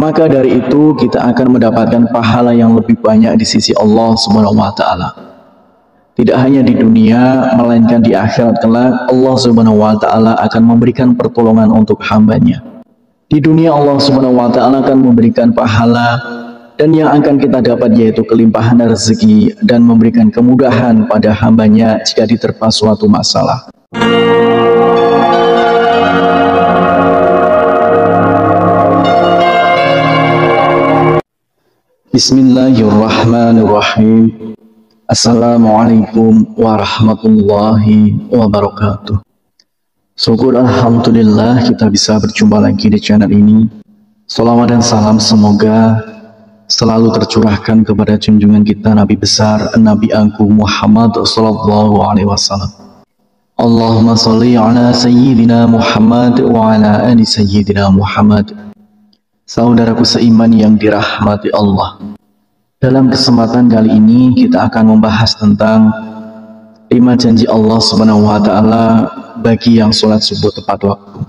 maka dari itu kita akan mendapatkan pahala yang lebih banyak di sisi Allah Subhanahu wa taala. Tidak hanya di dunia, melainkan di akhirat kelak Allah Subhanahu wa taala akan memberikan pertolongan untuk hambanya. Di dunia Allah Subhanahu wa taala akan memberikan pahala, dan yang akan kita dapat yaitu kelimpahan rezeki dan memberikan kemudahan pada hambanya jika diterpa suatu masalah. Bismillahirrahmanirrahim. Assalamualaikum warahmatullahi wabarakatuh. Syukur alhamdulillah kita bisa berjumpa lagi di channel ini. Salawat dan salam semoga selalu tercurahkan kepada junjungan kita Nabi besar Nabi Agung Muhammad sallallahu alaihi wasallam. Allahumma sholli ala sayyidina Muhammad wa ala ali sayyidina Muhammad. Saudaraku seiman yang dirahmati Allah, dalam kesempatan kali ini kita akan membahas tentang 5 janji Allah Subhanahu wa taala bagi yang sholat subuh tepat waktu.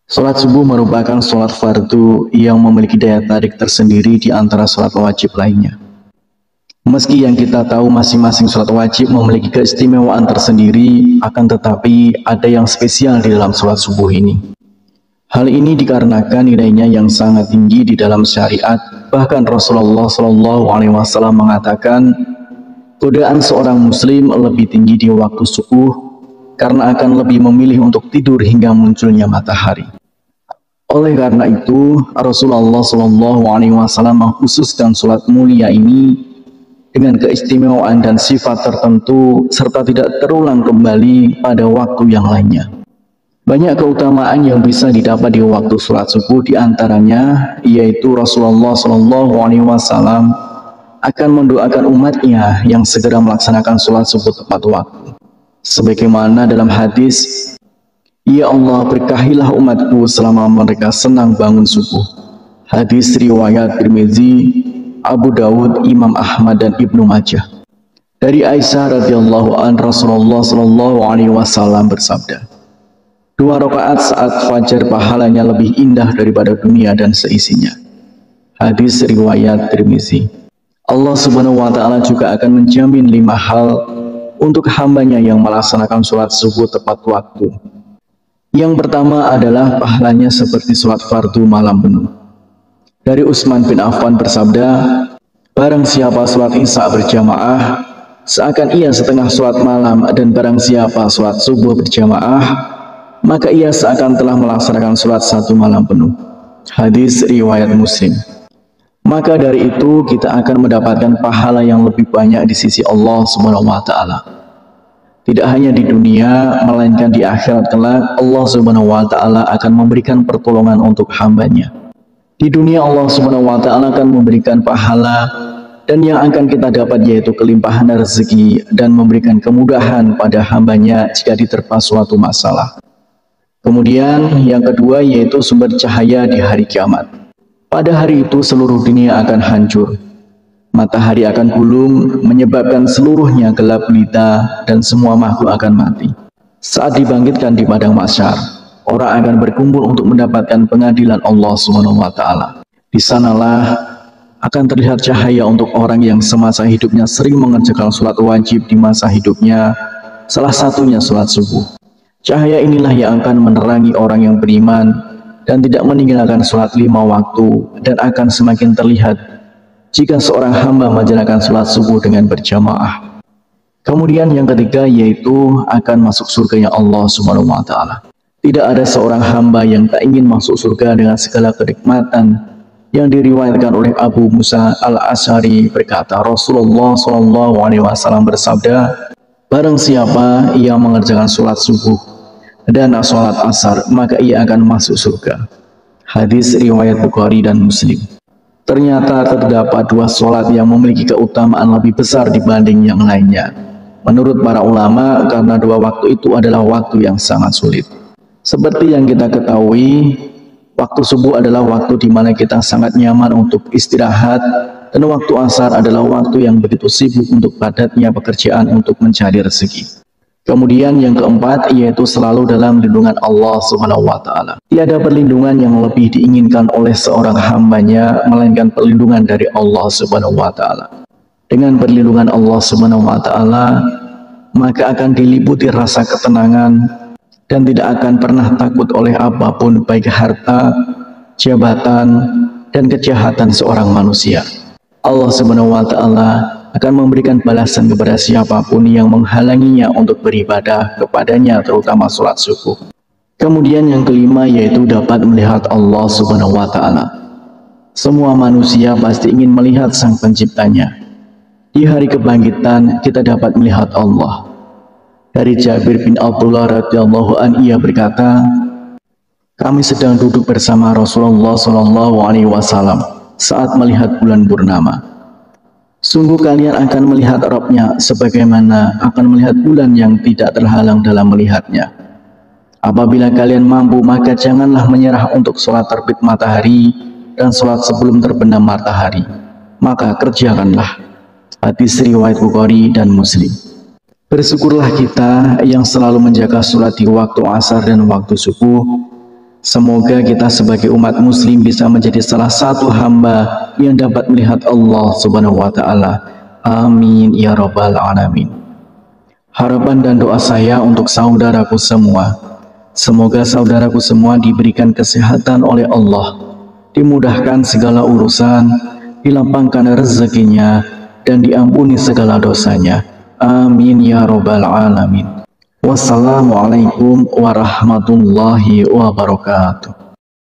Sholat subuh merupakan sholat fardu yang memiliki daya tarik tersendiri di antara sholat wajib lainnya. Meski yang kita tahu masing-masing sholat wajib memiliki keistimewaan tersendiri, akan tetapi ada yang spesial di dalam sholat subuh ini. Hal ini dikarenakan nilainya yang sangat tinggi di dalam syariat. Bahkan Rasulullah Shallallahu Alaihi Wasallam mengatakan, godaan seorang muslim lebih tinggi di waktu subuh karena akan lebih memilih untuk tidur hingga munculnya matahari. Oleh karena itu, Rasulullah Shallallahu Alaihi Wasallam mengkhususkan sholat mulia ini dengan keistimewaan dan sifat tertentu serta tidak terulang kembali pada waktu yang lainnya. Banyak keutamaan yang bisa didapat di waktu sholat subuh, diantaranya yaitu Rasulullah Shallallahu Alaihi Wasallam akan mendoakan umatnya yang segera melaksanakan sholat subuh tepat waktu. Sebagaimana dalam hadis, "Ya Allah, berkahilah umatku selama mereka senang bangun subuh." Hadis riwayat Tirmizi, Abu Dawud, Imam Ahmad dan Ibnu Majah. Dari Aisyah radhiyallahu anha, Rasulullah Shallallahu Alaihi Wasallam bersabda, 2 rakaat saat fajar pahalanya lebih indah daripada dunia dan seisinya. Hadis riwayat Tirmizi. Allah Subhanahu wa taala juga akan menjamin 5 hal untuk hambanya yang melaksanakan sholat subuh tepat waktu. Yang pertama adalah pahalanya seperti sholat fardu malam penuh. Dari Utsman bin Affan bersabda, barang siapa sholat isya berjamaah, seakan ia setengah sholat malam, dan barang siapa sholat subuh berjamaah, maka ia seakan telah melaksanakan sholat 1 malam penuh. Hadis riwayat Muslim. Maka dari itu kita akan mendapatkan pahala yang lebih banyak di sisi Allah Subhanahu wa taala. Tidak hanya di dunia, melainkan di akhirat kelak Allah Subhanahu wa taala akan memberikan pertolongan untuk hambanya. Di dunia Allah Subhanahu wa taala akan memberikan pahala, dan yang akan kita dapat yaitu kelimpahan rezeki dan memberikan kemudahan pada hambanya jika diterpa suatu masalah. Kemudian yang kedua yaitu sumber cahaya di hari kiamat. Pada hari itu seluruh dunia akan hancur. Matahari akan gulung, menyebabkan seluruhnya gelap gulita dan semua makhluk akan mati. Saat dibangkitkan di padang mahsyar, orang akan berkumpul untuk mendapatkan pengadilan Allah Subhanahu wa taala. Di sanalah akan terlihat cahaya untuk orang yang semasa hidupnya sering mengerjakan sholat wajib di masa hidupnya, salah satunya sholat subuh. Cahaya inilah yang akan menerangi orang yang beriman dan tidak meninggalkan sholat 5 waktu, dan akan semakin terlihat jika seorang hamba menjalankan sholat subuh dengan berjamaah. Kemudian yang ketiga yaitu akan masuk surganya Allah Subhanahu wa taala. Tidak ada seorang hamba yang tak ingin masuk surga dengan segala kenikmatan. Yang diriwayatkan oleh Abu Musa al-Asy'ari berkata, Rasulullah Shallallahu Alaihi Wasallam bersabda, barang siapa ia mengerjakan sholat subuh dan sholat asar, maka ia akan masuk surga. Hadis riwayat Bukhari dan Muslim. Ternyata terdapat 2 sholat yang memiliki keutamaan lebih besar dibanding yang lainnya. Menurut para ulama, karena 2 waktu itu adalah waktu yang sangat sulit. Seperti yang kita ketahui, waktu subuh adalah waktu di mana kita sangat nyaman untuk istirahat, dan waktu asar adalah waktu yang begitu sibuk untuk padatnya pekerjaan untuk mencari rezeki. Kemudian yang keempat yaitu selalu dalam lindungan Allah Subhanahu wa taala. Tiada perlindungan yang lebih diinginkan oleh seorang hambanya melainkan perlindungan dari Allah Subhanahu wa taala. Dengan perlindungan Allah Subhanahu wa taala, maka akan diliputi rasa ketenangan dan tidak akan pernah takut oleh apapun, baik harta, jabatan, dan kejahatan seorang manusia. Allah Subhanahu wa taala akan memberikan balasan kepada siapapun yang menghalanginya untuk beribadah kepadanya, terutama sholat subuh. Kemudian yang kelima yaitu dapat melihat Allah Subhanahu wa taala. Semua manusia pasti ingin melihat Sang Penciptanya. Di hari kebangkitan kita dapat melihat Allah. Dari Jabir bin Abdullah radhiyallahu anhu, ia berkata, kami sedang duduk bersama Rasulullah SAW saat melihat bulan purnama. Sungguh kalian akan melihat Rabb-nya sebagaimana akan melihat bulan yang tidak terhalang dalam melihatnya. Apabila kalian mampu, maka janganlah menyerah untuk sholat terbit matahari dan sholat sebelum terbenam matahari. Maka kerjakanlah. Hadis riwayat Bukhari dan Muslim. Bersyukurlah kita yang selalu menjaga sholat di waktu asar dan waktu subuh. Semoga kita sebagai umat muslim bisa menjadi salah satu hamba yang dapat melihat Allah Subhanahu wa taala. Amin ya rabbal alamin. Harapan dan doa saya untuk saudaraku semua, semoga saudaraku semua diberikan kesehatan oleh Allah, dimudahkan segala urusan, dilapangkan rezekinya, dan diampuni segala dosanya. Amin ya rabbal alamin. Wassalamualaikum warahmatullahi wabarakatuh.